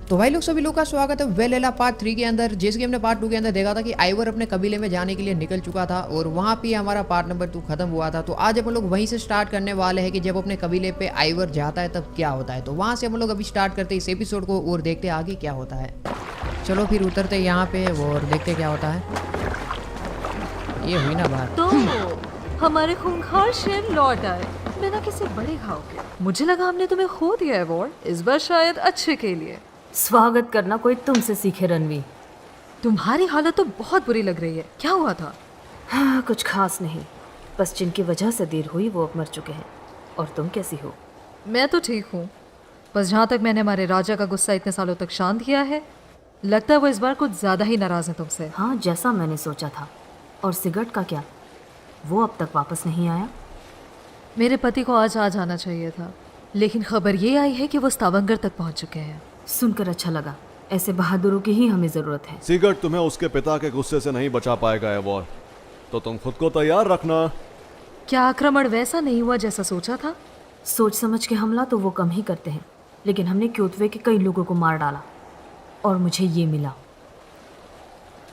तो भाई लोग सभी लोग का स्वागत है वेलेला पार्ट 3 के अंदर। जैसे कि हमने पार्ट 2 के अंदर देखा था कि आइवर अपने कबीले में जाने के लिए निकल चुका था और वहाँ पे हमारा पार्ट नंबर 2 खत्म हुआ था। तो आज अपन लोग वहीं से स्टार्ट करने वाले हैं कि जब अपने कबीले पे आइवर जाता है तब क्या होता है। तो वहाँ से हम लोग अभी स्टार्ट करते हैं इस एपिसोड को और देखते हैं आगे क्या होता है। चलो फिर उतरते यहाँ पे और देखते क्या होता है। ये हुई ना बात। तो हमारे खूंखार शेर लौट आए बिना किसी बड़े घाव के। मुझे लगा हमने तुम्हें खो दिया है वॉर, इस बार शायद अच्छे के लिए। स्वागत करना कोई तुमसे सीखे रणवी। तुम्हारी हालत तो बहुत बुरी लग रही है, क्या हुआ था? हाँ, कुछ खास नहीं, बस जिनकी वजह से देर हुई वो अब मर चुके हैं। और तुम कैसी हो? मैं तो ठीक हूँ, बस जहाँ तक मैंने हमारे राजा का गुस्सा इतने सालों तक शांत किया है, लगता है वो इस बार कुछ ज्यादा ही नाराज है तुमसे। हाँ, जैसा मैंने सोचा था। और सिगरेट का क्या, वो अब तक वापस नहीं आया? मेरे पति को आज आ जाना चाहिए था, लेकिन खबर ये आई है कि वो स्तावंगर तक पहुँच चुके हैं। सुनकर अच्छा लगा, ऐसे बहादुरों की ही हमें जरूरत है। सिगरेट तुम्हें उसके पिता के गुस्से से नहीं बचा पाएगा एवॉर, तो तुम खुद को तैयार रखना। क्या आक्रमण वैसा नहीं हुआ जैसा सोचा था? सोच समझ के हमला तो वो कम ही करते हैं, लेकिन हमने क्योतवे के कई लोगों को मार डाला और मुझे ये मिला,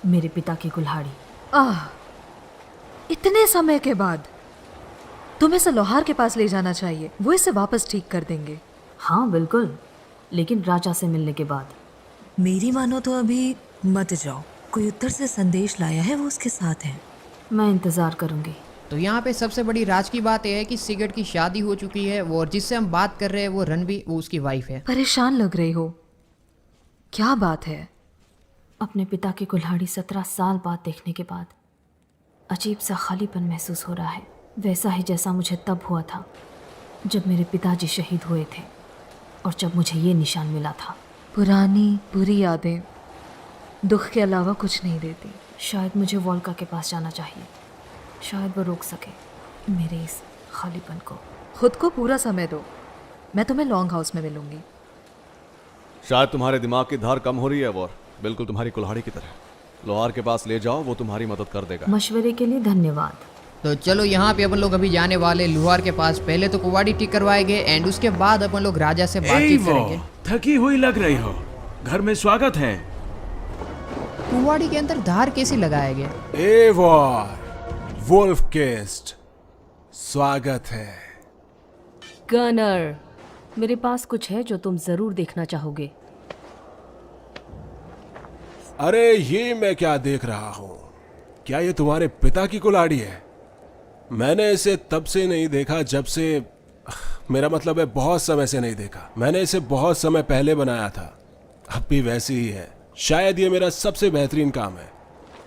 मेरे पिता की कुल्हाड़ी। इतने समय के बाद तुम्हें इसे लोहार के पास ले जाना चाहिए, वो इसे वापस ठीक कर देंगे। हाँ बिल्कुल, लेकिन राजा से मिलने के बाद। मेरी मानो तो अभी मत जाओ, कोई उत्तर से संदेश लाया है, वो उसके साथ है। मैं इंतजार करूंगी। तो यहाँ पे सबसे बड़ी राज की बात यह है कि सिगरेट की शादी हो चुकी है और जिससे हम बात कर रहे हैं वो रणबी, वो उसकी वाइफ है। परेशान लग रही हो, क्या बात है? अपने पिता की कुल्हाड़ी 17 साल बाद देखने के बाद अजीब सा खालीपन महसूस हो रहा है, वैसा ही जैसा मुझे तब हुआ था जब मेरे पिताजी शहीद हुए थे और जब मुझे ये निशान मिला था। पुरानी बुरी यादें दुख के अलावा कुछ नहीं देती। शायद मुझे वोल्का के पास जाना चाहिए, शायद वो रोक सके मेरे इस खालीपन को। खुद को पूरा समय दो, मैं तुम्हें लॉन्ग हाउस में मिलूंगी। शायद तुम्हारे दिमाग की धार कम हो रही है एवॉर, बिल्कुल तुम्हारी कुल्हाड़ी की तरह। लोहार के पास ले जाओ, वो तुम्हारी मदद कर देगा। मशवरे के लिए धन्यवाद। तो चलो यहाँ पे अपन लोग अभी जाने वाले लोहार के पास। पहले तो कुवाड़ी ठीक करवाएंगे एंड उसके बाद अपन लोग राजा से बातचीत करेंगे। थकी हुई लग रही हो, घर में स्वागत है। कुवाड़ी के अंदर धार कैसी लगाएंगे? एवॉर, वुल्फकिस्ट, स्वागत है। गनर, मेरे पास कुछ है जो तुम जरूर देखना चाहोगे। अरे ये मैं क्या देख रहा हूँ, क्या ये तुम्हारे पिता की कुल्हाड़ी है? मैंने इसे तब से नहीं देखा जब से, मेरा मतलब है बहुत समय से नहीं देखा। मैंने इसे बहुत समय पहले बनाया था, अब भी वैसी ही है। शायद ये मेरा सबसे बेहतरीन काम है।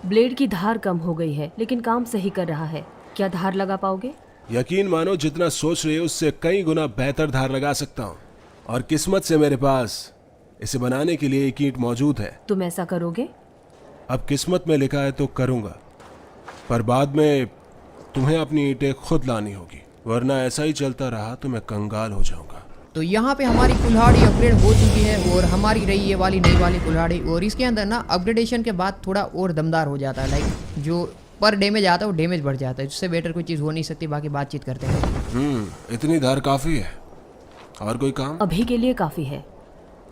ब्लेड की धार कम हो गई है, लेकिन काम सही कर रहा है। क्या धार लगा पाओगे? यकीन मानो, जितना सोच रही हो उससे कई गुना बेहतर धार लगा सकता हूँ। और किस्मत से मेरे पास इसे बनाने के लिए एक ईंट मौजूद है। तुम ऐसा करोगे? अब किस्मत में लिखा है तो करूँगा, पर बाद में तुम्हें अपनी ईंटें खुद लानी होगी, वरना ऐसा ही चलता रहा तो मैं कंगाल हो जाऊंगा। तो यहाँ पे हमारी कुल्हाड़ी अपग्रेड हो चुकी है और हमारी रही ये वाली नई वाली कुल्हाड़ी। और इसके अंदर ना अपग्रेडेशन के बाद थोड़ा और दमदार हो जाता है, लाइक जो पर डैमेज आता है वो डैमेज बढ़ जाता है। इससे बेटर कोई चीज़ हो नहीं सकती। बाकी बातचीत करते हैं। इतनी धार काफी है। और कोई काम? अभी के लिए काफी है।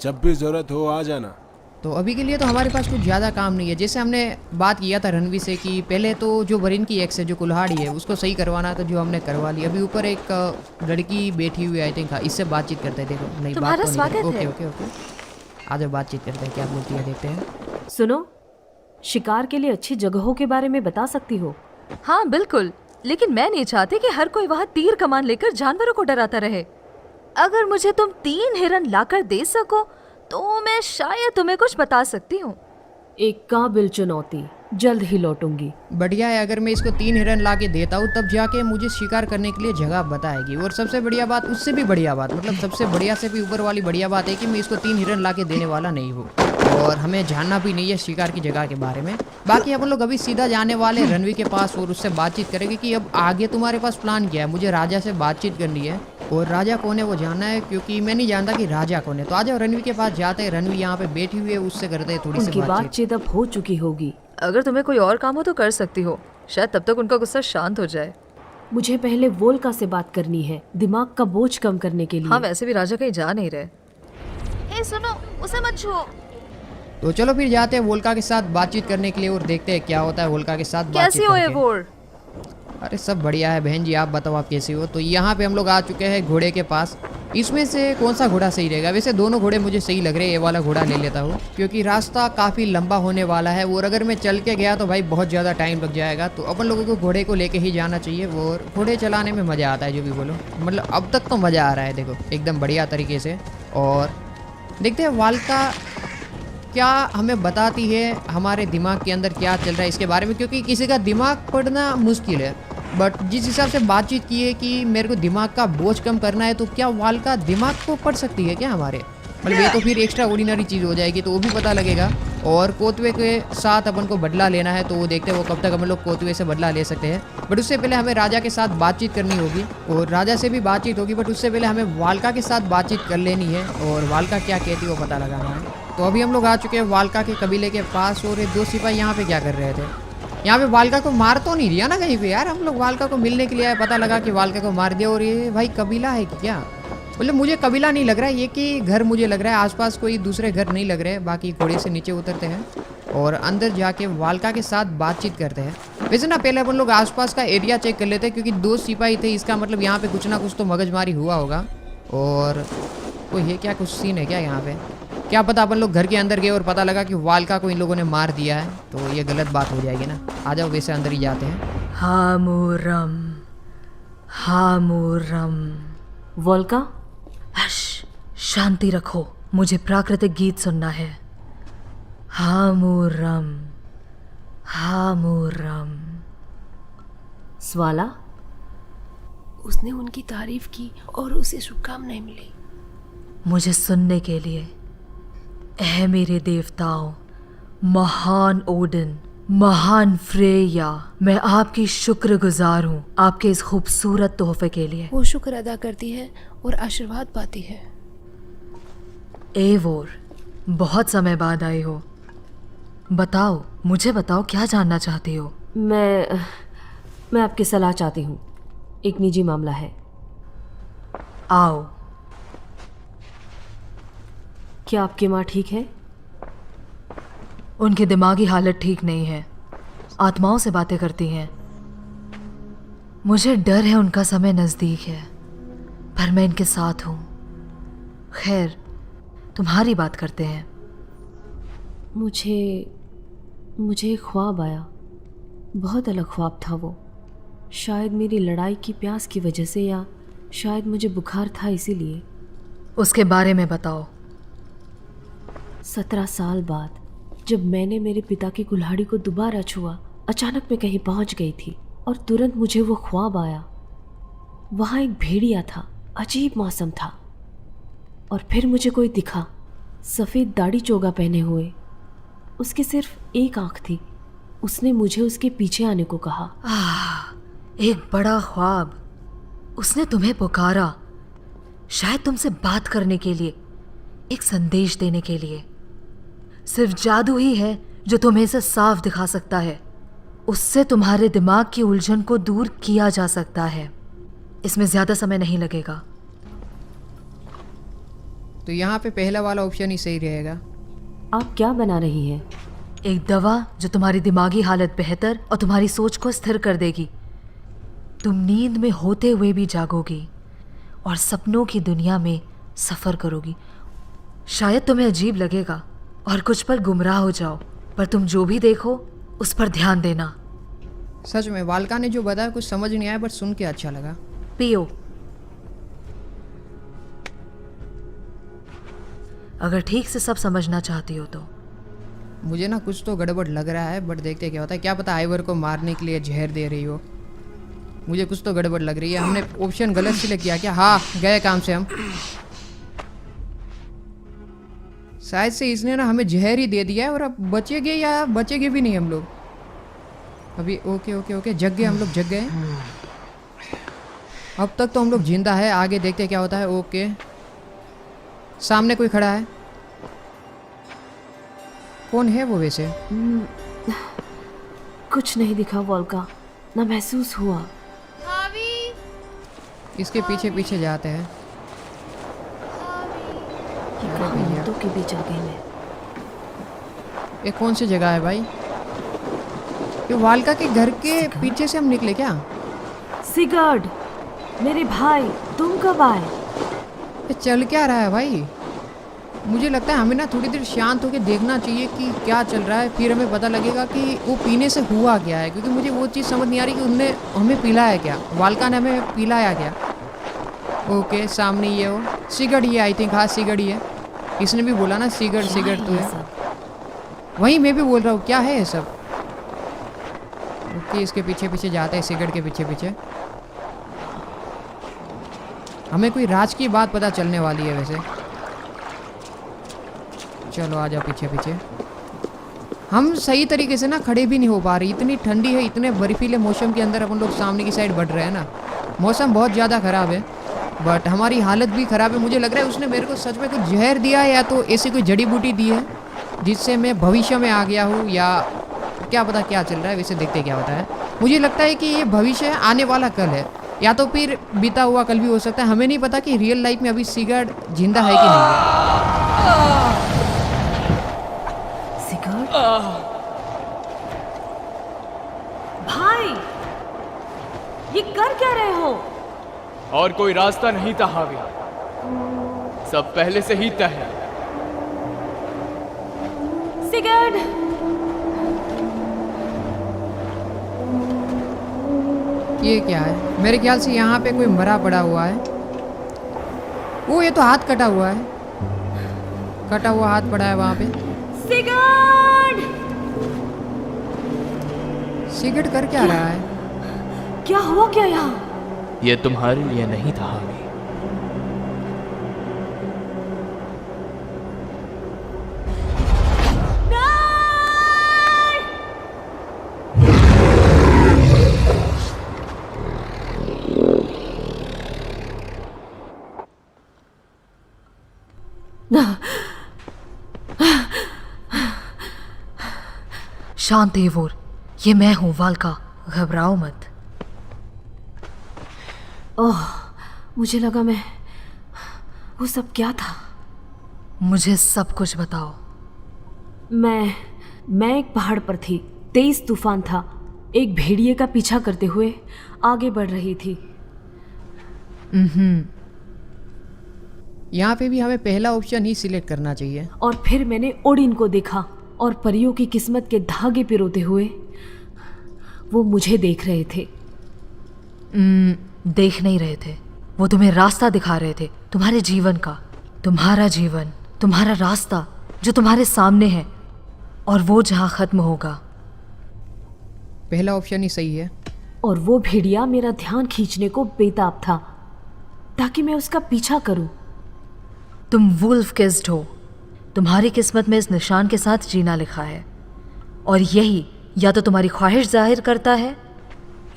जब भी जरूरत हो आ जाना। तो अभी के लिए तो हमारे पास कुछ ज़्यादा काम नहीं है। जैसे हमने बात किया था रणवी से कि पहले तो जो वरिन की एक्स है, जो कुल्हाड़ी है, उसको सही करवाना था, जो हमने करवा लिया। अभी ऊपर एक लड़की बैठी हुई है, आई थिंक। इससे बातचीत करते हैं। देखो नहीं, बात तुम्हारा तो स्वागत नहीं। है। ओके ओके ओके, आज बातचीत करते हैं, क्या बोलती है देखते हैं। सुनो, शिकार के लिए अच्छी जगहों के बारे में बता सकती हो? हाँ बिल्कुल, लेकिन मैं नहीं चाहती कि हर कोई वहाँ तीर कमान लेकर जानवरों को डराता रहे। अगर मुझे तुम 3 हिरन लाकर दे सको तो मैं शायद तुम्हें कुछ बता सकती हूँ। एक काबिल चुनौती, जल्द ही लौटूंगी। बढ़िया है, अगर मैं इसको 3 हिरन ला के देता हूँ तब जाके मुझे शिकार करने के लिए जगह बताएगी। और सबसे बढ़िया बात, उससे भी बढ़िया बात, मतलब सबसे बढ़िया से भी ऊपर वाली बढ़िया बात है कि मैं इसको 3 हिरन ला के देने वाला नहीं हूँ और हमें जानना भी नहीं है शिकार की जगह के बारे में। बाकी अपन लोग अभी सीधा जाने वाले रणवी के पास और उससे बातचीत करेंगे कि अब आगे तुम्हारे पास प्लान क्या है। मुझे राजा से बातचीत करनी है और राजा कौन है वो जानना है, क्योंकि मैं नहीं जानता कि राजा कौन है। तो आ जाओ रणवी के पास जाते हैं। रणवी यहाँ पे बैठी हुई है, उससे करते हैं थोड़ी सी उनकी बातचीत। बातचीत अब हो चुकी होगी। अगर तुम्हें कोई और काम हो तो कर सकती हो, शायद तब तक उनका गुस्सा शांत हो जाए। मुझे पहले वोल्का से बात करनी है, दिमाग का बोझ कम करने के लिए। हाँ, वैसे भी राजा कहीं जा नहीं रहे। सुनो, उसे मत छुओ। तो चलो फिर जाते हैं वोल्का के साथ बातचीत करने के लिए और देखते हैं क्या होता है वोल्का के साथ बातचीत कैसी हो करके। एवोर? अरे सब बढ़िया है बहन जी, आप बताओ आप कैसे हो। तो यहाँ पे हम लोग आ चुके हैं घोड़े के पास। इसमें से कौन सा घोड़ा सही रहेगा? वैसे दोनों घोड़े मुझे सही लग रहे हैं, ये वाला घोड़ा ले लेता हूँ क्योंकि रास्ता काफ़ी लंबा होने वाला है और अगर मैं चल के गया तो भाई बहुत ज़्यादा टाइम लग जाएगा। तो अपन लोगों को घोड़े को लेके ही जाना चाहिए और घोड़े चलाने में मज़ा आता है, जो भी बोलो। मतलब अब तक तो मज़ा आ रहा है, देखो एकदम बढ़िया तरीके से। और देखते हैं वाल्का क्या हमें बताती है, हमारे दिमाग के अंदर क्या चल रहा है इसके बारे में, क्योंकि किसी का दिमाग पढ़ना मुश्किल है। बट जिस हिसाब से बातचीत की है कि मेरे को दिमाग का बोझ कम करना है, तो क्या वाल्का दिमाग को पढ़ सकती है क्या हमारे? मतलब ये तो फिर एक्स्ट्रा ऑर्डिनरी चीज़ हो जाएगी, तो वो भी पता लगेगा। और कोतवे के साथ अपन को बदला लेना है, तो वो देखते हैं वो कब तक हम लोग कोतवे से बदला ले सकते हैं। बट उससे पहले हमें राजा के साथ बातचीत करनी होगी और राजा से भी बातचीत होगी, बट उससे पहले हमें वाल्का के साथ बातचीत कर लेनी है और वाल्का क्या कहती है वो पता लगाना है। तो अभी हम लोग आ चुके हैं वाल्का के कबीले के पास और ये दो सिपाही यहाँ पे क्या कर रहे थे? यहाँ पे वाल्का को मार तो नहीं दिया ना कहीं पे यार? हम लोग वाल्का को मिलने के लिए आए, पता लगा कि वाल्का को मार दिया। और ये भाई कबीला है कि क्या? मतलब मुझे कबीला नहीं लग रहा है ये, कि घर मुझे लग रहा है। आसपास कोई दूसरे घर नहीं लग रहे हैं। बाकी घोड़े से नीचे उतरते हैं और अंदर जाके वाल्का के साथ बातचीत करते हैं। वैसे ना पहले अपन लोग आसपास का एरिया चेक कर लेते हैं, क्योंकि दो सिपाही थे, इसका मतलब यहाँ पे कुछ ना कुछ तो मगजमारी हुआ होगा। और वो ये क्या कुछ सीन है क्या यहाँ पे? क्या पता अपन लोग घर के अंदर गए और पता लगा कि वाल्का को इन लोगों ने मार दिया है, तो ये गलत बात हो जाएगी ना। आ जाओ, वैसे अंदर ही जाते हैं। हामुरम, हामुरम। वोल्का, हश, शांति रखो, मुझे प्राकृतिक गीत सुनना है। हामुरम, हामुरम। स्वाला, उसने उनकी तारीफ की और उसे शुभकामनाएं मिली। मुझे सुनने के लिए। ऐ मेरे देवताओं, महान ओडिन, महान फ्रेया, मैं आपकी शुक्रगुजार हूँ आपके इस खूबसूरत तोहफे के लिए। वो शुक्र अदा करती है और आशीर्वाद पाती है। एवोर, बहुत समय बाद आए हो। बताओ, मुझे बताओ, क्या जानना चाहती हो? मैं आपकी सलाह चाहती हूँ, एक निजी मामला है। आओ। क्या आपकी माँ ठीक है? उनकी दिमागी हालत ठीक नहीं है, आत्माओं से बातें करती हैं। मुझे डर है उनका समय नज़दीक है, पर मैं इनके साथ हूँ। खैर, तुम्हारी बात करते हैं। मुझे एक ख्वाब आया, बहुत अलग ख्वाब था वो। शायद मेरी लड़ाई की प्यास की वजह से, या शायद मुझे बुखार था इसीलिए। उसके बारे में बताओ। 17 साल बाद जब मैंने मेरे पिता की कुल्हाड़ी को दोबारा छुआ, अचानक मैं कहीं पहुंच गई थी और तुरंत मुझे वो ख्वाब आया। वहाँ एक भेड़िया था, अजीब मौसम था, और फिर मुझे कोई दिखा, सफ़ेद दाढ़ी चोगा पहने हुए। उसकी सिर्फ एक आंख थी। उसने मुझे उसके पीछे आने को कहा। एक बड़ा ख्वाब। उसने तुम्हें पुकारा, शायद तुमसे बात करने के लिए, एक संदेश देने के लिए। सिर्फ जादू ही है जो तुम्हें इसे साफ दिखा सकता है। उससे तुम्हारे दिमाग की उलझन को दूर किया जा सकता है। इसमें ज्यादा समय नहीं लगेगा। तो यहाँ पे पहला वाला ऑप्शन ही सही रहेगा। आप क्या बना रही हैं? एक दवा जो तुम्हारी दिमागी हालत बेहतर और तुम्हारी सोच को स्थिर कर देगी। तुम नींद में होते हुए भी जागोगी और सपनों की दुनिया में सफ़र करोगी। शायद तुम्हें अजीब लगेगा और कुछ पल गुमराह हो जाओ, पर तुम जो भी देखो उस पर ध्यान देना। सच में वाल्का ने जो बताया कुछ समझ नहीं आया, बट सुन के अच्छा लगा। पियो। अगर ठीक से सब समझना चाहती हो तो। मुझे ना कुछ तो गड़बड़ लग रहा है, बट देखते क्या होता है। क्या पता आइवर को मारने के लिए जहर दे रही हो। मुझे कुछ तो गड़बड़ लग रही है। हमने ऑप्शन गलत सिलेक्ट किया क्या? हाँ, गए काम से हम। शायद से इसने ना हमें जहर ही दे दिया है और अब बचेंगे या बचेंगे भी नहीं हम लोग अभी। ओके ओके ओके, जग गए हम लोग, जग गए। अब तक तो हम लोग जिंदा है। आगे देखते क्या होता है। ओके, सामने कोई खड़ा है। कौन है वो वैसे? कुछ नहीं दिखा वोल्का, ना महसूस हुआ। इसके पीछे पीछे जाते हैं। कहाँ मुद्दों के बीच आ गई मैं। ये कौन सी जगह है भाई? ये वालका के घर के पीछे से हम निकले क्या? सिगर्ड, मेरे भाई, तुम कब आए? ये चल क्या रहा है भाई? मुझे लगता है हमें ना थोड़ी देर शांत होकर देखना चाहिए कि क्या चल रहा है, फिर हमें पता लगेगा कि वो पीने से हुआ क्या है, क्योंकि मुझे वो चीज़ समझ नहीं आ रही कि उनने हमें पिलाया क्या, वालका ने हमें पिलाया क्या। ओके, सामने ये हो सिगरेट, ये आई थिंक, हाँ सिगरेट ही है। इसने भी बोला ना सिगरेट क्या सिगरेट तो ये है, सब? वही मैं भी बोल रहा हूँ, क्या है ये सब। ओके, इसके पीछे पीछे जाते हैं, सिगरेट के पीछे पीछे। हमें कोई राज की बात पता चलने वाली है वैसे। चलो आ जाओ पीछे पीछे। हम सही तरीके से ना खड़े भी नहीं हो पा रहे, इतनी ठंडी है, इतने बर्फीले मौसम के अंदर अपन लोग सामने की साइड बढ़ रहे हैं ना। मौसम बहुत ज़्यादा ख़राब है, बट हमारी हालत भी ख़राब है। मुझे लग रहा है उसने मेरे को सच में कुछ जहर दिया है, या तो ऐसी कोई जड़ी बूटी दी है जिससे मैं भविष्य में आ गया हूँ, या क्या पता क्या चल रहा है। वैसे देखते क्या होता है। मुझे लगता है कि ये भविष्य है, आने वाला कल है, या तो फिर बीता हुआ कल भी हो सकता है। हमें नहीं पता कि रियल लाइफ में अभी सिगरेट जिंदा है कि नहीं है। सिगर्ड, भाई, ये कर क्या रहे हो? और कोई रास्ता नहीं था हावी, सब पहले से ही तय है। सिगर्ड, ये क्या है? मेरे ख्याल से यहाँ पे कोई मरा पड़ा हुआ है। वो ये तो हाथ कटा हुआ है, कटा हुआ हाथ पड़ा है वहाँ पे। सिगर्ड, सिगरेट कर क्या रहा है? क्या हुआ क्या यहाँ? ये तुम्हारे लिए नहीं था हावी। शांत एवोर, ये मैं हूँ वालका, घबराओ मत। ओह, मुझे लगा वो सब क्या था? मुझे सब कुछ बताओ। मैं एक पहाड़ पर थी, तेज तूफान था, एक भेड़िए का पीछा करते हुए आगे बढ़ रही थी। यहाँ पे भी हमें पहला ऑप्शन ही सिलेक्ट करना चाहिए। और फिर मैंने ओडिन को देखा, और परियों की किस्मत के धागे पिरोते हुए वो मुझे देख रहे थे। देख नहीं रहे थे, वो तुम्हें रास्ता दिखा रहे थे, तुम्हारे जीवन का, तुम्हारा जीवन, तुम्हारा रास्ता जो तुम्हारे सामने है, और वो जहाँ खत्म होगा। पहला ऑप्शन ही सही है। और वो भेड़िया मेरा ध्यान खींचने को बेताब था, ताकि मैं उसका पीछा करूं। तुम वुल्फ किस्ड हो, तुम्हारी किस्मत में इस निशान के साथ जीना लिखा है, और यही या तो तुम्हारी ख्वाहिश जाहिर करता है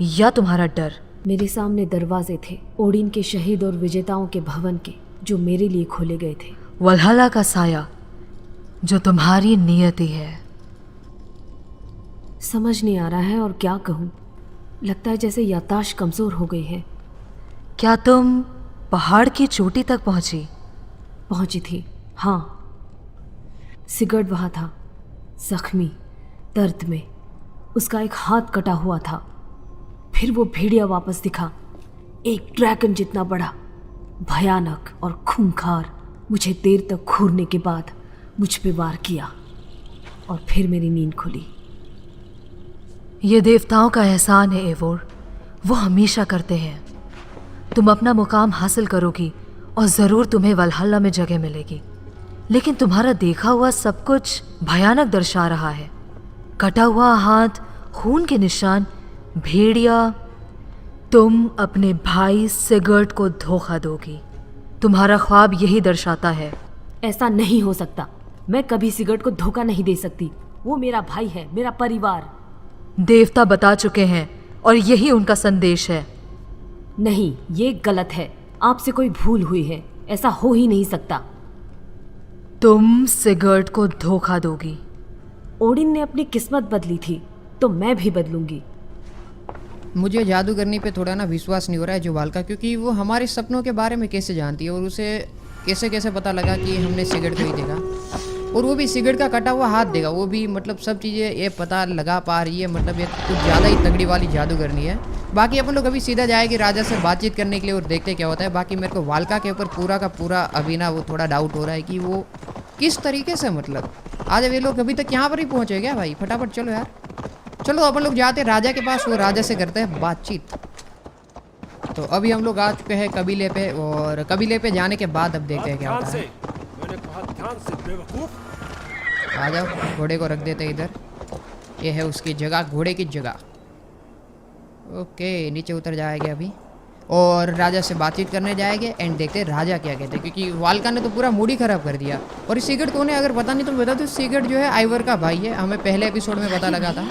या तुम्हारा डर। मेरे सामने दरवाजे थे, ओडिन के शहीद और विजेताओं के भवन के, जो मेरे लिए खोले गए थे। वल्हला का साया, जो तुम्हारी नियति है। समझ नहीं आ रहा है और क्या कहूँ। लगता है जैसे याददाश्त कमज़ोर हो गई है। क्या तुम पहाड़ की चोटी तक पहुंची थी, हाँ। सिगर्ड वहाँ था, जख्मी, दर्द में, उसका एक हाथ कटा हुआ था। फिर वो भेड़िया वापस दिखा, एक ड्रैगन जितना बड़ा, भयानक और खूंखार। मुझे देर तक घूरने के बाद मुझ पे वार किया, और फिर मेरी नींद खुली। ये देवताओं का एहसान है एवोर, वो हमेशा करते हैं। तुम अपना मुकाम हासिल करोगी और ज़रूर तुम्हें वल्हल्ला में जगह मिलेगी, लेकिन तुम्हारा देखा हुआ सब कुछ भयानक दर्शा रहा है। कटा हुआ हाथ, खून के निशान, भेड़िया। तुम अपने भाई सिगर्ड को धोखा दोगी, तुम्हारा ख्वाब यही दर्शाता है। ऐसा नहीं हो सकता, मैं कभी सिगर्ड को धोखा नहीं दे सकती। वो मेरा भाई है, मेरा परिवार। देवता बता चुके हैं और यही उनका संदेश है। नहीं, ये गलत है। आपसे कोई भूल हुई है, ऐसा हो ही नहीं सकता। तुम सिगर्ड को धोखा दोगी। ओडिन ने अपनी किस्मत बदली थी, तो मैं भी बदलूंगी। मुझे जादू करने पे थोड़ा ना विश्वास नहीं हो रहा है जो वालका, क्योंकि वो हमारे सपनों के बारे में कैसे जानती है, और उसे कैसे कैसे पता लगा कि हमने सिगरेट को ही देखा, और वो भी सिगरेट का कटा हुआ हाथ देगा, वो भी मतलब सब चीज़ें ये पता लगा पा रही है। मतलब ये कुछ ज़्यादा ही तगड़ी वाली जादूगरनी है। बाकी अपन लोग अभी सीधा जाएंगे राजा से बातचीत करने के लिए और देखते क्या होता है। बाकी मेरे को वालका के ऊपर पूरा का पूरा अभी ना वो थोड़ा डाउट हो रहा है कि वो किस तरीके से, मतलब आज ये लोग अभी तक यहाँ पर ही पहुँचे क्या भाई। फटाफट चलो यार, चलो अपन लोग जाते हैं राजा के पास, वो राजा से करते हैं बातचीत। तो अभी हम लोग आ चुके हैं कबीले पे, और कबीले पे जाने के बाद अब देखते हैं क्या होता है। मैंने कहा ध्यान से बेवकूफ। आ जाओ, घोड़े को रख देते हैं इधर। ये है उसकी जगह, घोड़े की जगह। ओके, नीचे उतर जाएंगे अभी और राजा से बातचीत करने जाएंगे एंड देखते हैं राजा क्या कहते हैं, क्योंकि वालका ने तो पूरा मूड ही खराब कर दिया। और इस सिगरेट कौन है, अगर पता नहीं तो बता दो, सिगरेट जो है आइवर का भाई है, हमें पहले एपिसोड में पता लगा था।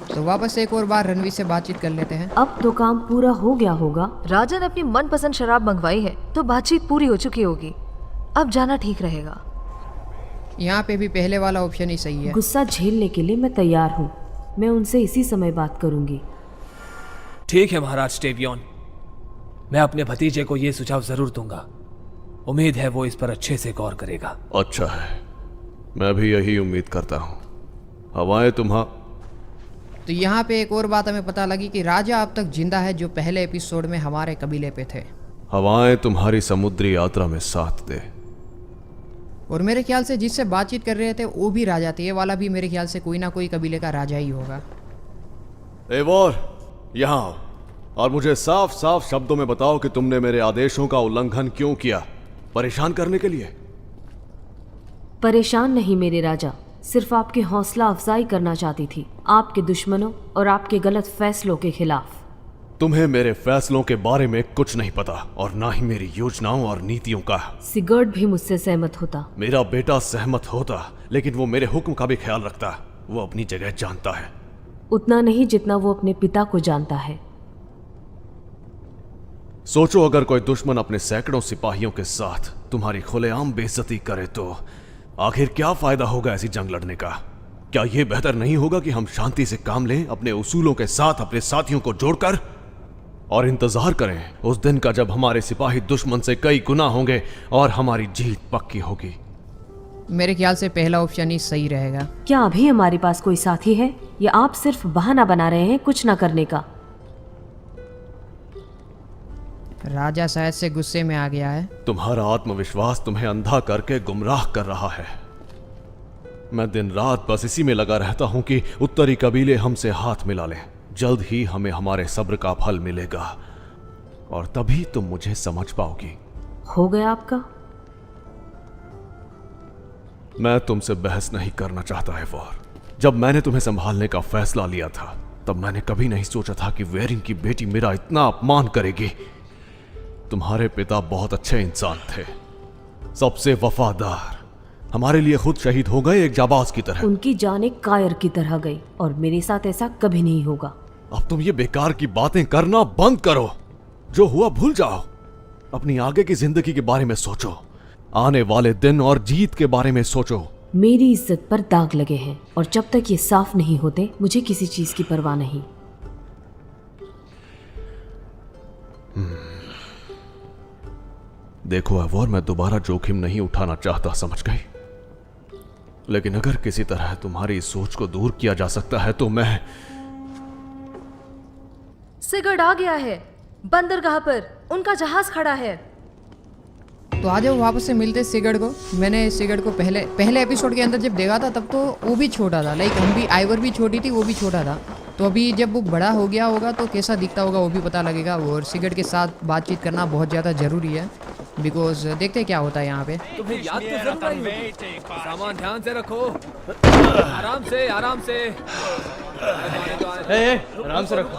तो वापस से एक और बार रणवीर से बातचीत कर लेते हैं। अब तो काम पूरा हो गया होगा। राजा ने अपनी मनपसंद शराब मंगवाई है तो बातचीत पूरी हो चुकी होगी। अब जाना ठीक रहेगा। यहाँ पे भी पहले वाला ऑप्शन ही सही है। गुस्सा झेलने के लिए मैं तैयार हूँ। मैं उनसे इसी समय बात करूंगी। ठीक है महाराज टेवियन, मैं अपने भतीजे को ये सुझाव जरूर दूंगा। उम्मीद है वो इस पर अच्छे से गौर करेगा। अच्छा है, मैं भी यही उम्मीद करता हूँ। हवाएं तो यहाँ पे एक और बात हमें पता लगी कि राजा अब तक जिंदा है, जो पहले एपिसोड में हमारे कबीले पे थे। हवाएं तुम्हारी समुद्री यात्रा में साथ दे। और मेरे ख्याल से जिससे बातचीत कर रहे थे वो भी राजा थे, ये वाला भी मेरे ख्याल से कोई ना कोई कबीले का राजा ही होगा। एवोर, यहाँ आओ और मुझे साफ साफ शब्दों में बताओ कि तुमने मेरे आदेशों का उल्लंघन क्यों किया। परेशान करने के लिए? परेशान नहीं मेरे राजा, सिर्फ आपकी हौसला अफजाई करना चाहती थी, आपके दुश्मनों और आपके गलत फैसलों के खिलाफ। तुम्हें मेरे फैसलों के बारे में कुछ नहीं पता और ना ही मेरी योजनाओं और नीतियों का। सिगर्ड भी मुझसे सहमत होता। मेरा बेटा सहमत होता, लेकिन वो मेरे हुक्म का भी ख्याल रखता। वो अपनी जगह जानता है। उतना नहीं जितना वो अपने पिता को जानता है। सोचो, अगर कोई दुश्मन अपने सैकड़ों सिपाहियों के साथ तुम्हारी खुलेआम बेइज्जती करे तो आखिर क्या फायदा होगा ऐसी जंग लड़ने का? क्या यह बेहतर नहीं होगा कि हम शांति से काम लें, अपने उसूलों के साथ अपने साथियों को जोड़कर, और इंतजार करें उस दिन का जब हमारे सिपाही दुश्मन से कई गुना होंगे और हमारी जीत पक्की होगी? मेरे ख्याल से पहला ऑप्शन ही सही रहेगा। क्या अभी हमारे पास कोई साथी है या आप सिर्फ बहाना बना रहे हैं कुछ न करने का? राजा शायद से गुस्से में आ गया है। तुम्हारा आत्मविश्वास तुम्हें अंधा करके गुमराह कर रहा है। मैं दिन रात बस इसी में लगा रहता हूं कि उत्तरी कबीले हमसे हाथ मिला लें। जल्द ही हमें हमारे सब्र का फल मिलेगा और तभी तुम मुझे समझ पाओगी। हो गया आपका? मैं तुमसे बहस नहीं करना चाहता है वॉर। जब मैंने तुम्हें संभालने का फैसला लिया था तब मैंने कभी नहीं सोचा था कि वेरिंग की बेटी मेरा इतना अपमान करेगी। तुम्हारे पिता बहुत अच्छे इंसान थे, सबसे वफादार, हमारे लिए खुद शहीद हो गए एक जाबाज की तरह। उनकी जान एक कायर की तरह गई और मेरे साथ ऐसा कभी नहीं होगा। अब तुम ये बेकार की बातें करना बंद करो। जो हुआ भूल जाओ। अपनी आगे की जिंदगी के बारे में सोचो, आने वाले दिन और जीत के बारे में सोचो। मेरी इज्जत पर दाग लगे हैं और जब तक ये साफ नहीं होते मुझे किसी चीज की परवाह नहीं। देखो एवोर, मैं दोबारा जोखिम नहीं उठाना चाहता, समझ गई? लेकिन अगर किसी तरह तुम्हारी इस सोच को दूर किया जा सकता है तो मैं... सिगर्ड आ गया है बंदरगाह पर, उनका जहाज खड़ा है। तो आ जाओ, वापस से मिलते सिगर्ड को। मैंने सिगर्ड को पहले एपिसोड के अंदर जब देखा था तब तो वो भी छोटा था, लाइक हम भी, आइवर भी छोटी थी, वो भी छोटा था। तो अभी जब वो बड़ा हो गया होगा तो कैसा दिखता होगा वो भी पता लगेगा। और सिगर्ड के साथ बातचीत करना बहुत ज़्यादा ज़रूरी है, बिकॉज देखते हैं क्या होता है यहाँ पे। तुम्हें याद तो जरूर आई होगी। सामान ध्यान से रखो, आराम से आराम से। आराम से रखो।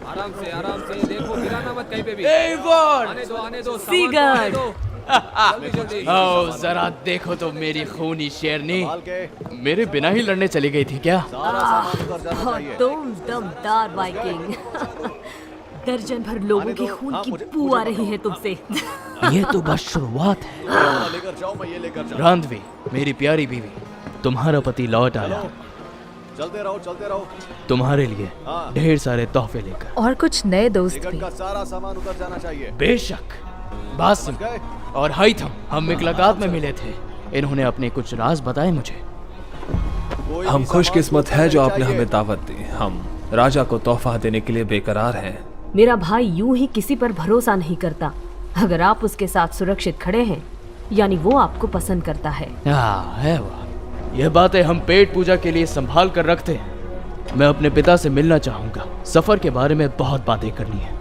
आराम से देखो, गिराना मत कहीं पे भी। आने दो सिगर्ड। आओ जरा देखो तो मेरी खूनी शेरनी मेरे बिना ही लड़ने चली गई थी क्या? तुम दमदार वाइकिंग। दर्जन भर लोगों की खून की बू आ रही है तुमसे। ये तो बस शुरुआत है। रांधवी, मेरी प्यारी बीवी, तुम्हारा पति लौट आया। चलते रहो। तुम्हारे लिए ढेर सारे तोहफे लेकर, और कुछ नए दोस्त भी। का सारा सामान उतर जाना चाहिए। बेशक। बात सुन, और हाइथम, हम मिकलागात में मिले थे। इन्होंने अपने कुछ राज बताए मुझे। हम खुशकिस्मत हैं जो आपने हमें दावत दी। हम राजा को तोहफा देने के लिए बेकरार हैं। मेरा भाई यूं ही किसी पर भरोसा नहीं करता। अगर आप उसके साथ सुरक्षित खड़े हैं, यानी वो आपको पसंद करता है। है वाह, यह बातें हम पेट पूजा के लिए संभाल कर रखते हैं। मैं अपने पिता से मिलना चाहूंगा। सफर के बारे में बहुत बातें करनी है।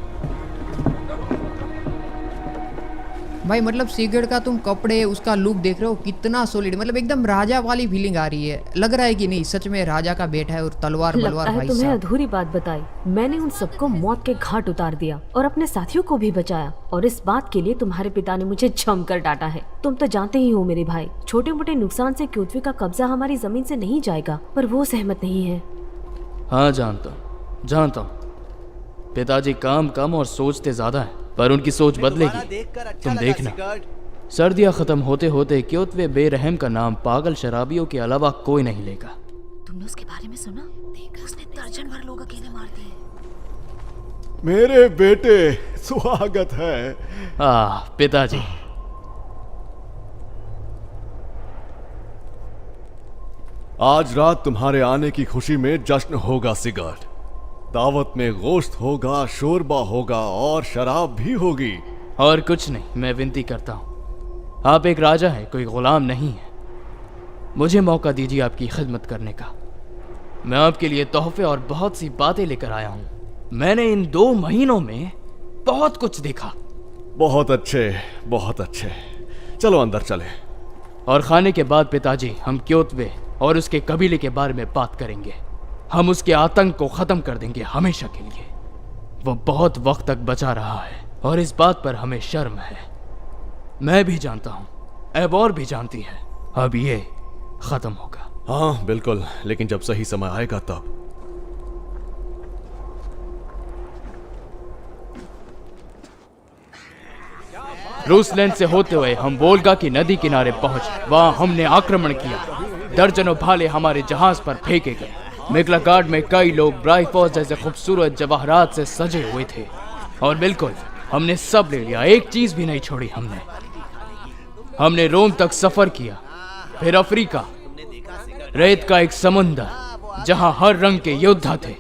भाई मतलब सिगरेट का तुम कपड़े, उसका लुक देख रहे हो, कितना सॉलिड, मतलब एकदम राजा वाली फीलिंग आ रही है। लग रहा है कि नहीं सच में राजा का बेटा है और तलवार लगता बलवार। है भाई तुम्हें साहब, अधूरी बात बताई। मैंने उन सबको मौत के घाट उतार दिया और अपने साथियों को भी बचाया, और इस बात के लिए तुम्हारे पिता ने मुझे जमकर डांटा है। तुम तो जानते ही हो मेरे भाई, छोटे मोटे नुकसान से क्योतवे का कब्जा हमारी जमीन से नहीं जाएगा, पर वो सहमत नहीं है। हाँ जानता हूँ। पिताजी काम कम और सोचते ज्यादा है, पर उनकी सोच बदलेगी। तुम देखना, सर्दियां खत्म होते होते क्योतवे बेरहम का नाम पागल शराबियों के अलावा कोई नहीं लेगा। तुमने उसके बारे में सुना? उसने दर्जन भर लोग अकेले मार दिए। मेरे बेटे, स्वागत है। पिताजी। आज रात तुम्हारे आने की खुशी में जश्न होगा सिगार्ड। दावत में गोश्त होगा, शोरबा होगा और शराब भी होगी। और कुछ नहीं, मैं विनती करता हूँ। आप एक राजा हैं, कोई गुलाम नहीं है। मुझे मौका दीजिए आपकी खिदमत करने का। मैं आपके लिए तोहफे और बहुत सी बातें लेकर आया हूँ। मैंने इन 2 महीनों में बहुत कुछ देखा। बहुत अच्छे, बहुत अच्छे। चलो अंदर चले। और खाने के बाद पिताजी, हम क्योतवे और उसके कबीले के बारे में बात करेंगे। हम उसके आतंक को खत्म कर देंगे हमेशा के लिए। वो बहुत वक्त तक बचा रहा है और इस बात पर हमें शर्म है। मैं भी जानता हूं, एबोर भी जानती है। अब ये खत्म होगा। हाँ बिल्कुल, लेकिन जब सही समय आएगा तब। रूसलैंड से होते हुए हम वोल्गा की नदी किनारे पहुंचे। वहां हमने आक्रमण किया। दर्जनों भाले हमारे जहाज पर फेंके गए। मिकलागार्ड में कई लोग ब्राइफोस जैसे खूबसूरत जवाहरात से सजे हुए थे, और बिल्कुल हमने सब ले लिया, एक चीज भी नहीं छोड़ी। हमने रोम तक सफर किया, फिर अफ्रीका, रेत का एक समुंदर जहां हर रंग के योद्धा थे।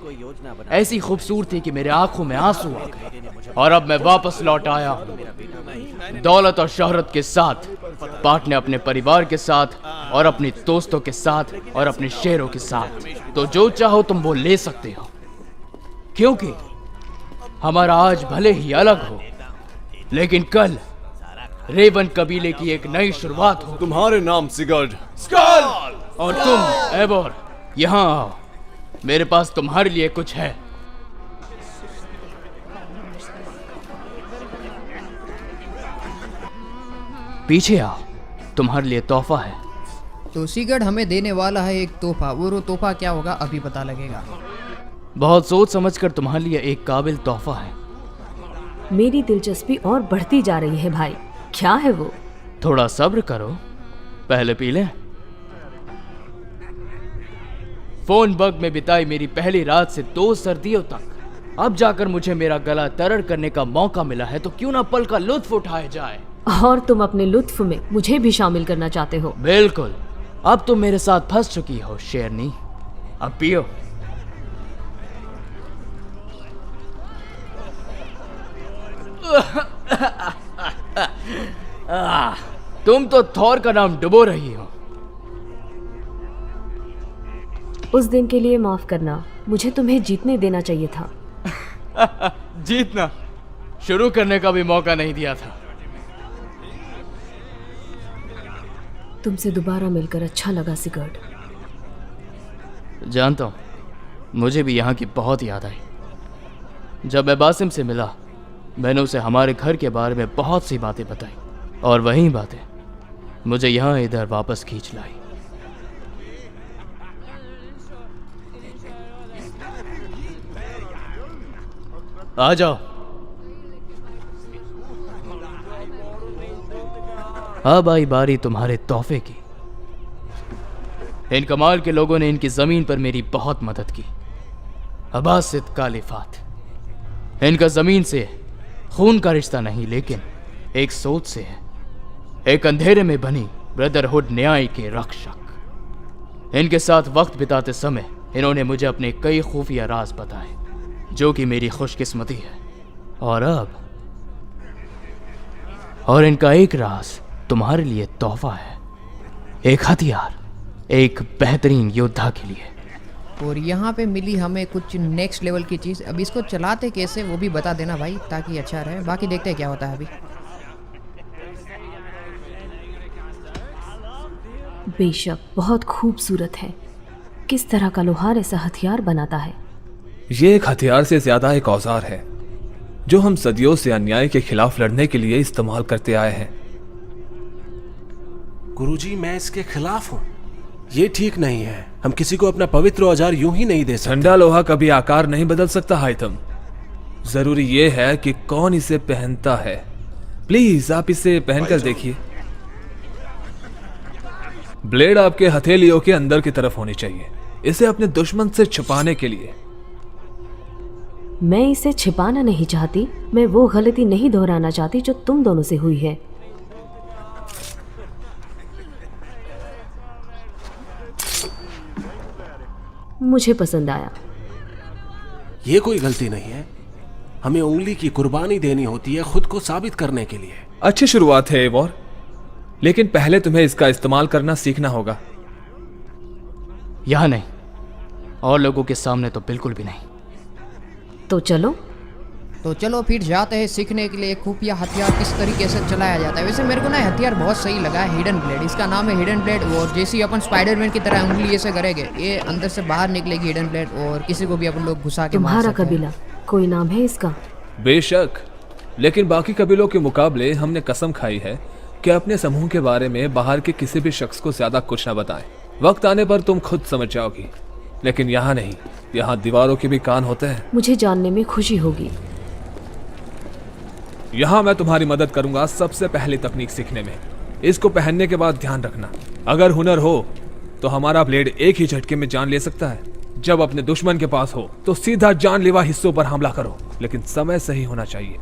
ऐसी खूबसूरती कि मेरे आंखों में आंसू आ गए। और अब मैं वापस लौट आया हूं, दौलत और शोहरत के साथ, बांटने अपने परिवार के साथ और अपने दोस्तों के साथ और अपने शेरों के साथ। तो जो चाहो तुम वो ले सकते हो, क्योंकि हमारा आज भले ही अलग हो, लेकिन कल रेवन कबीले की एक नई शुरुआत हो। तुम्हारे नाम सिगार्ड। और तुम एबोर, यहाँ आओ, मेरे पास तुम्हारे लिए कुछ है। पीछे आओ, तुम्हारे लिए तोहफा है। तो सिगरेट हमें देने वाला है एक तोहफा। वो तोहफा क्या होगा अभी पता लगेगा। बहुत सोच समझकर तुम्हारे लिए एक काबिल तोहफा है। मेरी दिलचस्पी और बढ़ती जा रही है भाई। क्या है वो? थोड़ा सब्र करो, पहले पी लें। फोन बग में बिताई मेरी पहली रात से 2 सर्दियों तक अब जाकर मुझे मेरा गला तरड़ करने का मौका मिला है, तो क्यों ना पल का लुत्फ उठाया जाए। और तुम अपने लुत्फ में मुझे भी शामिल करना चाहते हो? बिल्कुल, अब तुम मेरे साथ फंस चुकी हो शेरनी। अब पियो। तुम तो थॉर का नाम डुबो रही हो। उस दिन के लिए माफ करना, मुझे तुम्हें जीतने देना चाहिए था। जीतना शुरू करने का भी मौका नहीं दिया था। तुमसे दोबारा मिलकर अच्छा लगा सिगर्ड। जानता हूँ, मुझे भी यहाँ की बहुत याद आई। जब मैं बासिम से मिला, मैंने उसे हमारे घर के बारे में बहुत सी बातें बताई, और वही बातें मुझे यहाँ इधर वापस खींच लाई। आ जाओ। अब आई बारी तुम्हारे तोहफे की। इन कमाल के लोगों ने इनकी जमीन पर मेरी बहुत मदद की। अब्बासिद कालिफात। इनका जमीन से खून का रिश्ता नहीं, लेकिन एक सोच से है। एक अंधेरे में बनी ब्रदरहुड न्याय के रक्षक। इनके साथ वक्त बिताते समय इन्होंने मुझे अपने कई खुफिया राज बताए, जो कि मेरी खुशकिस्मती है। और इनका एक राज तुम्हारे लिए तोहफा है, एक हथियार, एक बेहतरीन योद्धा के लिए। और यहाँ पे मिली हमें कुछ नेक्स्ट लेवल की चीज़। अब इसको चलाते कैसे वो भी बता देना भाई, ताकि अच्छा रहे। बाकी देखते हैं क्या होता है अभी। बेशक बहुत खूबसूरत है। किस तरह का लोहार ऐसा हथियार बनाता है? ये एक हथियार से ज्यादा एक औजार है जो हम सदियों से अन्याय के खिलाफ लड़ने के लिए इस्तेमाल करते आए हैं। गुरुजी, मैं इसके खिलाफ हूँ। ये ठीक नहीं है। हम किसी को अपना पवित्र औजार यूं ही नहीं दे सकते। ठंडा लोहा कभी आकार नहीं बदल सकता हाइथम। जरूरी ये है कि कौन इसे पहनता है। प्लीज आप इसे पहनकर देखिए। ब्लेड आपके हथेलियों के अंदर की तरफ होनी चाहिए, इसे अपने दुश्मन से छुपाने के लिए। मैं इसे छिपाना नहीं चाहती, मैं वो गलती नहीं दोहराना चाहती जो तुम दोनों से हुई है। मुझे पसंद आया। ये कोई गलती नहीं है। हमें उंगली की कुर्बानी देनी होती है खुद को साबित करने के लिए। अच्छी शुरुआत है एवोर, लेकिन पहले तुम्हें इसका इस्तेमाल करना सीखना होगा। यहाँ नहीं, और लोगों के सामने तो बिल्कुल भी नहीं। तो चलो फिर जाते हैं सीखने के लिए खुफिया हथियार किस तरीके से चलाया जाता है। वैसे मेरे को ना हथियार बहुत सही लगा है, हिडन ब्लेड। इसका नाम है हिडन ब्लेड। और जैसे ही अपन स्पाइडरमैन की तरह उंगली ऐसे करेंगे, ये अंदर से बाहर निकलेगी हिडन ब्लेड, और किसी को भी अपन लोग घुसा के मार तुम्हारा सकते हैं। कबीला कोई नाम है इसका? बेशक, लेकिन बाकी कबीलों के मुकाबले हमने कसम खाई है कि अपने समूह के बारे में बाहर के किसी भी शख्स को ज्यादा कुछ न बताएं। वक्त आने पर तुम खुद समझ जाओगी, लेकिन यहाँ नहीं, यहाँ दीवारों के भी कान होते हैं। मुझे जानने में खुशी होगी। यहाँ मैं तुम्हारी मदद करूंगा सबसे पहली तकनीक सीखने में। इसको पहनने के बाद ध्यान रखना, अगर हुनर हो तो हमारा ब्लेड एक ही झटके में जान ले सकता है। जब अपने दुश्मन के पास हो तो सीधा जानलेवा हिस्सों पर हमला करो, लेकिन समय सही होना चाहिए।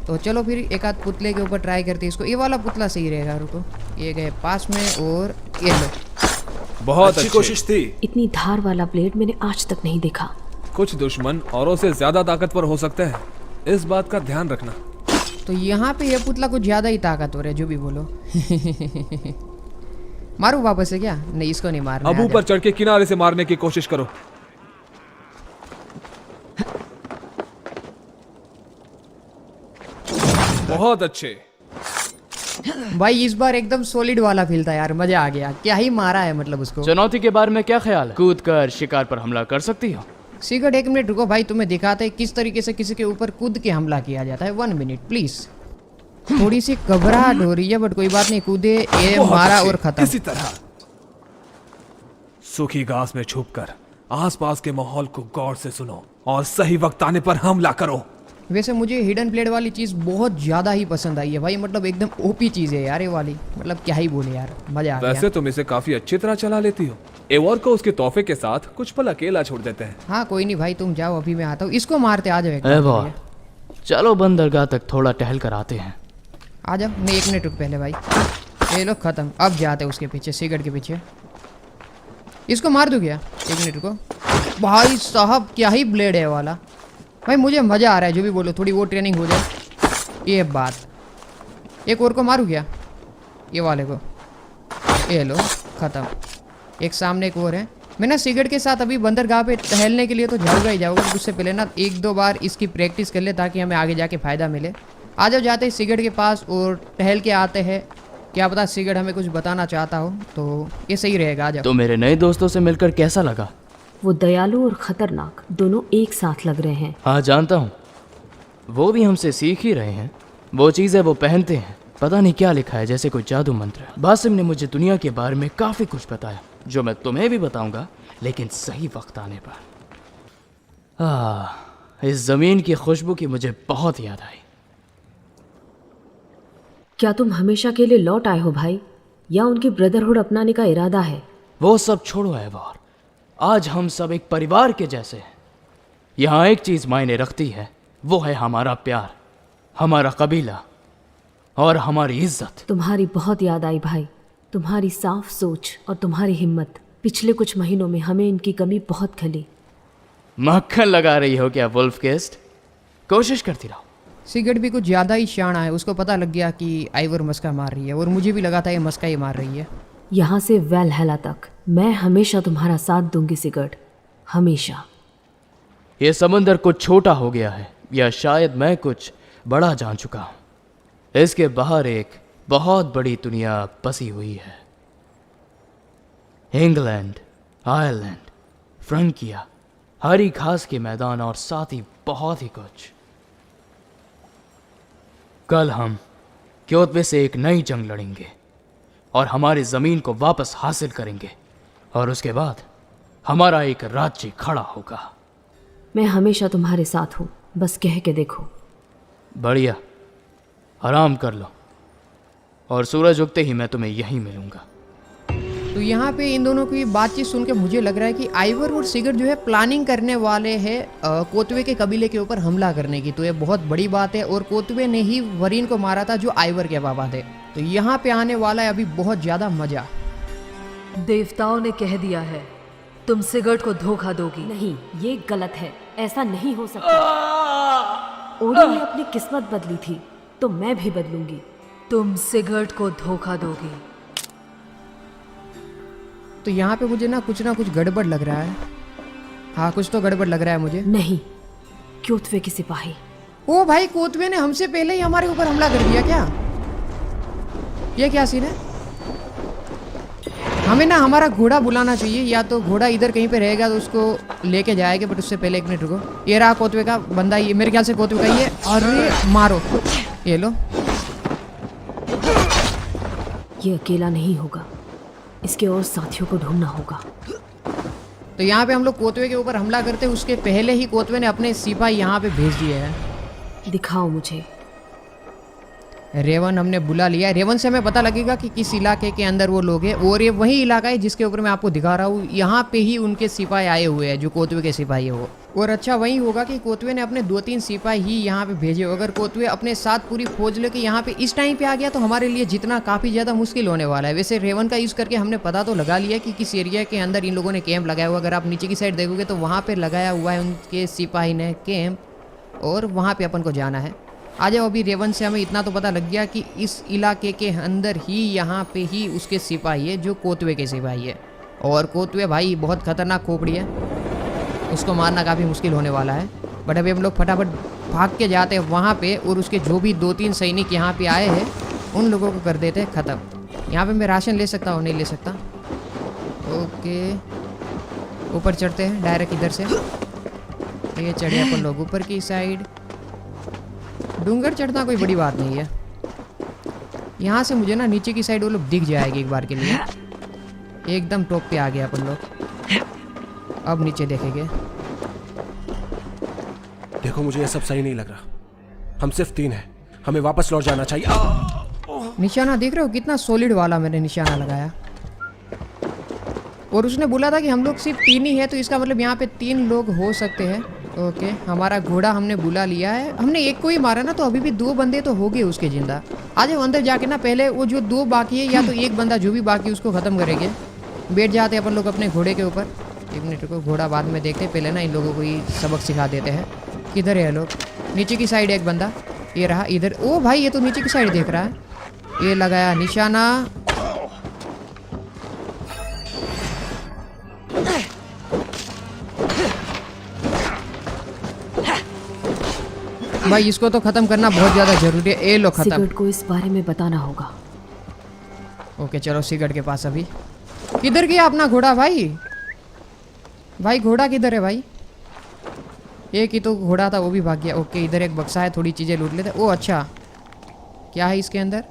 तो चलो फिर एक आध पुतले के ऊपर ट्राई करते हैं इसको। ये वाला पुतला सही रहेगा। रुको, ये गए पास में, और ये लो। बहुत अच्छी कोशिश थी। इतनी धार वाला ब्लेड मैंने आज तक नहीं देखा। कुछ दुश्मन औरों से ज्यादा ताकतवर हो सकते हैं, इस बात का ध्यान रखना। तो यहाँ पे ये पुतला कुछ ज्यादा ही ताकतवर है, जो भी बोलो। मारू वापस से क्या? नहीं, इसको नहीं मारना। अब ऊपर चढ़ के किनारे से मारने की कोशिश करो। बहुत अच्छे भाई, इस बार एकदम सॉलिड वाला फील था यार, मजा आ गया। क्या ही मारा है मतलब उसको। चुनौती के बारे में क्या ख्याल है? कूद कर शिकार पर हमला कर सकती हो? सिगरेट, एक मिनट रुको भाई, तुम्हें दिखाते हैं किस तरीके से किसी के ऊपर कूद के हमला किया जाता है। 1 मिनट प्लीज। थोड़ी सी घबराहट हो रही है, बट कोई बात नहीं। कूदे, ये मारा और खत्म। इसी तरह सूखी घास में छुपकर आसपास के माहौल को गौर से सुनो और सही वक्त आने पर हमला करो। वैसे मुझे हिडन ब्लेड वाली चीज़ बहुत ज़्यादा ही पसंद आई है भाई। मतलब एकदम ओपी चीज़ है यार ये वाली। मतलब क्या ही बोले यार, मजा आ गया। वैसे तुम इसे काफी अच्छी तरह चला लेती हो। एवोर को उसके तोहफे के साथ कुछ पल अकेला छोड़ देते हैं। हाँ कोई नहीं भाई, तुम जाओ, अभी मैं आता हूँ। इसको मारते आ जाओ एक ए बार। वाह, चलो बंदरगाह तक थोड़ा टहल कर आते हैं। आ जाओ। नहीं, 1 मिनट रुक पहले भाई। ये लो खत्म। अब जाते उसके पीछे, सिगरेट के पीछे। इसको मार दूँ क्या? 1 मिनट रुको भाई साहब, क्या ही ब्लेड है वाला भाई। मुझे मज़ा आ रहा है, जो भी बोलो। थोड़ी वो ट्रेनिंग हो जाए, ये बात। एक और को मारूँ क्या? ये वाले को। ये लो ख़त्म। एक सामने एक और है। मैं ना सिगरेट के साथ अभी बंदरगाह पे टहलने के लिए तो जाऊँगा ही जाऊँगा। उससे पहले ना 1-2 बार इसकी प्रैक्टिस कर ले, ताकि हमें आगे जाके फ़ायदा मिले। आ जाओ, जाते हैं सिगरेट के पास और टहल के आते हैं। क्या पता सिगरेट हमें कुछ बताना चाहता हो, तो ये सही रहेगा। आ जाओ। तो मेरे नए दोस्तों से मिलकर कैसा लगा? वो दयालु और खतरनाक दोनों एक साथ लग रहे हैं। हाँ जानता हूँ, वो भी हमसे सीख ही रहे हैं। वो चीज़ें वो पहनते हैं, पता नहीं क्या लिखा है, जैसे कोई जादू मंत्र। बासिम ने मुझे दुनिया के बारे में काफ़ी कुछ बताया, जो मैं तुम्हें भी बताऊंगा, लेकिन सही वक्त आने पर। इस ज़मीन की खुशबू की मुझे बहुत याद आई। क्या तुम हमेशा के लिए लौट आए हो भाई, या उनकी ब्रदरहुड अपनाने का इरादा है? वो सब छोड़ो है वार, आज हम सब एक परिवार के जैसे हैं। यहाँ एक चीज़ मायने रखती है, वो है हमारा प्यार, हमारा कबीला। और हमारी इज्जत। तुम्हारी बहुत याद आई भाई, तुम्हारी साफ सोच और तुम्हारी हिम्मत। पिछले कुछ महीनों में हमें इनकी कमी बहुत खली। मक्खन लगा रही हो क्या वुल्फगेस्ट? कोशिश करती रहो। सिगरेट भी कुछ ज़्यादा ही शाना है। उसको पता लग गया कि आइवर मस्का मार रही है और मुझे भी लगा था ये मस्का ही मार रही है। यहाँ से वैलहला तक मैं हमेशा तुम्हारा साथ दूंगी सिगरेट, हमेशा। ये समंदर कुछ छोटा हो गया है, या शायद मैं कुछ बड़ा जान चुका हूं। इसके बाहर एक बहुत बड़ी दुनिया बसी हुई है। इंग्लैंड, आयरलैंड, फ्रंकिया, हरी घास के मैदान और साथ ही बहुत ही कुछ। कल हम क्योतवे से एक नई जंग लड़ेंगे और हमारी जमीन को वापस हासिल करेंगे, और उसके बाद हमारा एक राज्य खड़ा होगा। मैं हमेशा तुम्हारे साथ हूँ, बस कह के देखो। बढ़िया, आराम कर लो और सूरज उगते ही मैं तुम्हें यहीं मिलूंगा। तो यहाँ पे इन दोनों की बातचीत सुन के मुझे लग रहा है कि आइवर और सिगरेट जो है प्लानिंग करने वाले हैं कोतवे के कबीले के ऊपर हमला करने की। तो ये बहुत बड़ी बात है, और कोतवे ने ही वरीन को मारा था जो आइवर के पापा थे। तो यहाँ पे आने वाला है अभी बहुत ज़्यादा मज़ा। देवताओं ने कह दिया है तुम सिगरेट को धोखा दोगी। नहीं, ये गलत है, ऐसा नहीं हो सकता। ओडी ने अपनी किस्मत बदली थी, तो मैं भी बदलूंगी। तुम सिगरेट को धोखा दोगी। तो यहाँ पे मुझे ना कुछ गड़बड़ लग रहा है। हाँ, कुछ तो गड़बड़ लग रहा है मुझे। नहीं, क्योतवे के सिपाही। ओ भाई, कोतवे ने हमसे पहले ही हमारे ऊपर हमला कर दिया क्या? ये क्या सीन है? हमें ना हमारा घोड़ा बुलाना चाहिए, या तो घोड़ा इधर कहीं पे रहेगा तो उसको लेके जाएंगे। बट उससे पहले एक मिनट रुको। ये रहा कोतवे का बंदा, ये मेरे ख्याल से कोतवे का ही है। अरे मारो, ये लो। ये अकेला नहीं होगा, इसके और साथियों को ढूंढना होगा। तो यहाँ पे हम लोग कोतवे के ऊपर हमला करते हैं, उसके पहले ही कोतवे ने अपने सिपाही यहाँ पे भेज दिए हैं। दिखाओ मुझे। रेवन हमने बुला लिया है। रेवन से हमें पता लगेगा कि किस इलाके के अंदर वो लोग हैं, और ये वही इलाका है जिसके ऊपर मैं आपको दिखा रहा हूँ। यहाँ पे ही उनके सिपाही आए हुए हैं, जो कोतवे के सिपाही है वो। और अच्छा वही होगा कि कोतवे ने अपने 2-3 सिपाही ही यहाँ पे भेजे। अगर कोतवे अपने साथ पूरी फौज लेके यहाँ पे इस टाइम पे आ गया तो हमारे लिए जितना काफ़ी ज़्यादा मुश्किल होने वाला है। वैसे रेवन का यूज़ करके हमने पता तो लगा लिया कि किस एरिया के अंदर इन लोगों ने कैंप लगाया हुआ। अगर आप नीचे की साइड देखोगे तो वहाँ पर लगाया हुआ है उनके सिपाही ने कैंप, और वहाँ पर अपन को जाना है। आ जाओ। अभी रेवन से हमें इतना तो पता लग गया कि इस इलाके के अंदर ही यहाँ पे ही उसके सिपाही है, जो कोतवे के सिपाही है। और कोतवे भाई बहुत खतरनाक खोपड़ी है, उसको मारना काफ़ी मुश्किल होने वाला है। बट अभी हम लोग फटाफट भाग के जाते हैं वहाँ पे, और उसके जो भी 2-3 सैनिक यहाँ पे आए हैं उन लोगों को कर देते हैं ख़त्म। यहाँ पे मैं राशन ले सकता हूँ? नहीं ले सकता। ओके, ऊपर चढ़ते हैं डायरेक्ट इधर से। ये चढ़े अपन लोग ऊपर की साइड। डूंगर चढ़ना कोई बड़ी बात नहीं है। यहाँ से मुझे ना नीचे की साइड वो लोग दिख जाएगी एक बार के लिए। एकदम टॉप पे आ गया अपन लोग। अब नीचे देखेंगे। देखो, मुझे ये सब सही नहीं लग रहा। हम सिर्फ 3 हैं, हमें वापस लौट जाना चाहिए। निशाना देख रहे हो कितना सॉलिड वाला मैंने निशाना लगाया। और उसने बोला था कि हम लोग सिर्फ 3 ही है, तो इसका मतलब यहाँ पे 3 लोग हो सकते हैं। ओके, हमारा घोड़ा हमने बुला लिया है। हमने एक को ही मारा ना, तो अभी भी 2 बंदे तो हो गए उसके जिंदा। आ जाओ अंदर जाके ना, पहले वो जो 2 बाकी है, या तो एक बंदा जो भी बाकी उसको ख़त्म करेंगे। बैठ जाते हैं अपन लोग अपने घोड़े के ऊपर। 1 मिनट को, घोड़ा बाद में देखते हैं, पहले ना इन लोगों को ही सबक सिखा देते हैं। किधर है लोग? नीचे की साइड एक बंदा, ये रहा इधर। ओ भाई, ये तो नीचे की साइड देख रहा है। ये लगाया निशाना। भाई इसको तो खत्म करना बहुत ज्यादा जरूरी है। ए लो खत्म। सिगरेट को इस बारे में बताना होगा। ओके चलो सिगरेट के पास। अभी किधर गया अपना घोड़ा भाई? भाई घोड़ा किधर है भाई? एक ही तो घोड़ा था, वो भी भाग गया। ओके, इधर एक बक्सा है, थोड़ी चीजें लूट लेते। ओ अच्छा, क्या है इसके अंदर?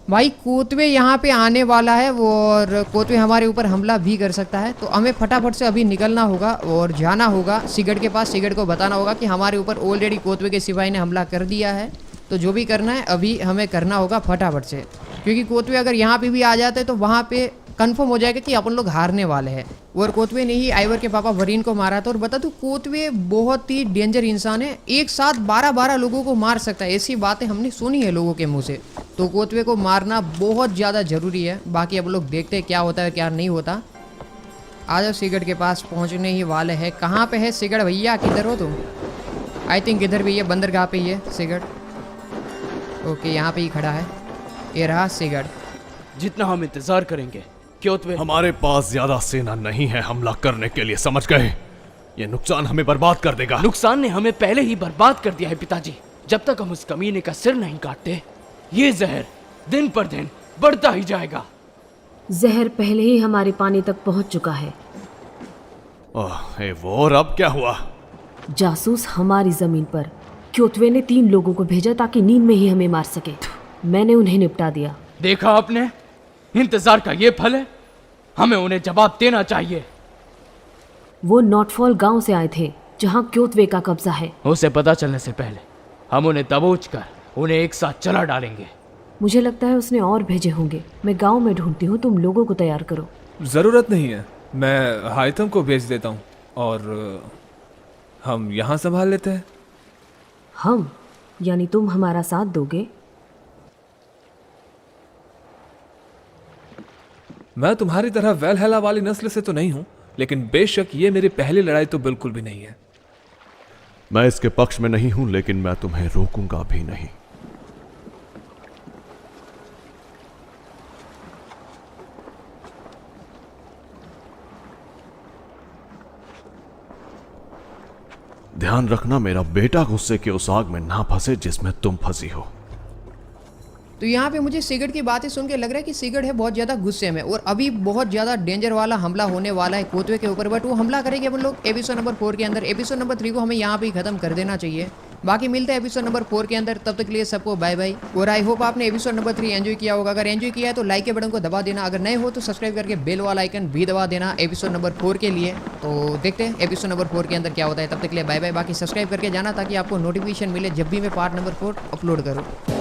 भाई कोतवे यहाँ पे आने वाला है, और कोतवे हमारे ऊपर हमला भी कर सकता है। तो हमें फटाफट से अभी निकलना होगा और जाना होगा सिगरेट के पास। सिगरेट को बताना होगा कि हमारे ऊपर ऑलरेडी कोतवे के सिपाही ने हमला कर दिया है। तो जो भी करना है अभी हमें करना होगा फटाफट से, क्योंकि कोतवे अगर यहाँ पे भी आ जाते तो वहाँ पे कंफर्म हो जाएगा कि अपन लोग हारने वाले हैं। और कोतवे ने ही आइवर के पापा वरीन को मारा था। और बता दूं कोतवे बहुत ही डेंजर इंसान है, एक साथ 12-12 लोगों को मार सकता है, ऐसी बातें हमने सुनी है लोगों के मुंह से। तो कोतवे को मारना बहुत ज़्यादा ज़रूरी है। बाकी अब लोग देखते हैं क्या होता है क्या नहीं होता। आ जाओ, सिगरेट के पास पहुंचने ही वाले हैं। कहाँ पे है सिगरेट भैया, किधर हो तुम? आई थिंक इधर भी है, बंदरगाह पे ही है सिगरेट। ओके, यहाँ पे ही खड़ा है, ये रहा सिगरेट। जितना हम इंतजार करेंगे क्योतवे। हमारे पास ज्यादा सेना नहीं है हमला करने के लिए, समझ गए? ये नुकसान हमें बर्बाद कर देगा। नुकसान ने हमें पहले ही बर्बाद कर दिया है पिताजी। जब तक हम उस कमीने का सिर नहीं काटते, ये जहर दिन पर दिन बढ़ता ही जाएगा। जहर पहले ही हमारे पानी तक पहुंच चुका है। वो और अब क्या हुआ? जासूस हमारी जमीन पर क्योतवे ने 3 लोगों को भेजा ताकि नींद में ही हमें मार सके। मैंने उन्हें निपटा दिया। देखा आपने, इंतजार का ये फल है। हमें उन्हें जवाब देना चाहिए। वो नॉटफॉल गांव से आए थे जहां क्योतवे का कब्जा है। उसे पता चलने से पहले हम उन्हें दबोच कर उन्हें एक साथ चला डालेंगे। मुझे लगता है उसने और भेजे होंगे। मैं गांव में ढूंढती हूँ, तुम लोगों को तैयार करो। जरूरत नहीं है, मैं हाइथम को भेज देता हूँ और हम यहाँ संभाल लेते हैं। हम? यानी तुम हमारा साथ दोगे? मैं तुम्हारी तरह वेलहेला वाली नस्ल से तो नहीं हूं, लेकिन बेशक ये मेरी पहली लड़ाई तो बिल्कुल भी नहीं है। मैं इसके पक्ष में नहीं हूं, लेकिन मैं तुम्हें रोकूंगा भी नहीं। ध्यान रखना मेरा बेटा गुस्से के उस आग में ना फंसे जिसमें तुम फंसी हो। तो यहाँ पे मुझे सिगरेट की बातें सुन के लग रहा है कि सिगरेट है बहुत ज़्यादा गुस्से में और अभी बहुत ज़्यादा डेंजर वाला हमला होने वाला है कोतवे के ऊपर। बट वो हमला करेंगे अपन लोग एपिसोड नंबर 4 के अंदर। एपिसोड नंबर 3 को हमें यहाँ पे ही खत्म कर देना चाहिए। बाकी मिलते हैं एपिसोड नंबर 4 के अंदर। तब तक के लिए सबको बाय बाय। और आई होप आपने एपिसोड नंबर 3 एंजॉय किया होगा। अगर एंजॉय किया है तो लाइक के बटन को दबा देना। अगर नए हो तो सब्सक्राइब करके बेल वाला आइकन भी दबा देना एपिसोड नंबर 4 के लिए। तो देखते हैं एपिसोड नंबर 4 के अंदर क्या होता है। तब तक के लिए बाय बाय। बाकी सब्सक्राइब करके जाना ताकि आपको नोटिफिकेशन मिले जब भी मैं पार्ट नंबर 4 अपलोड करूँ।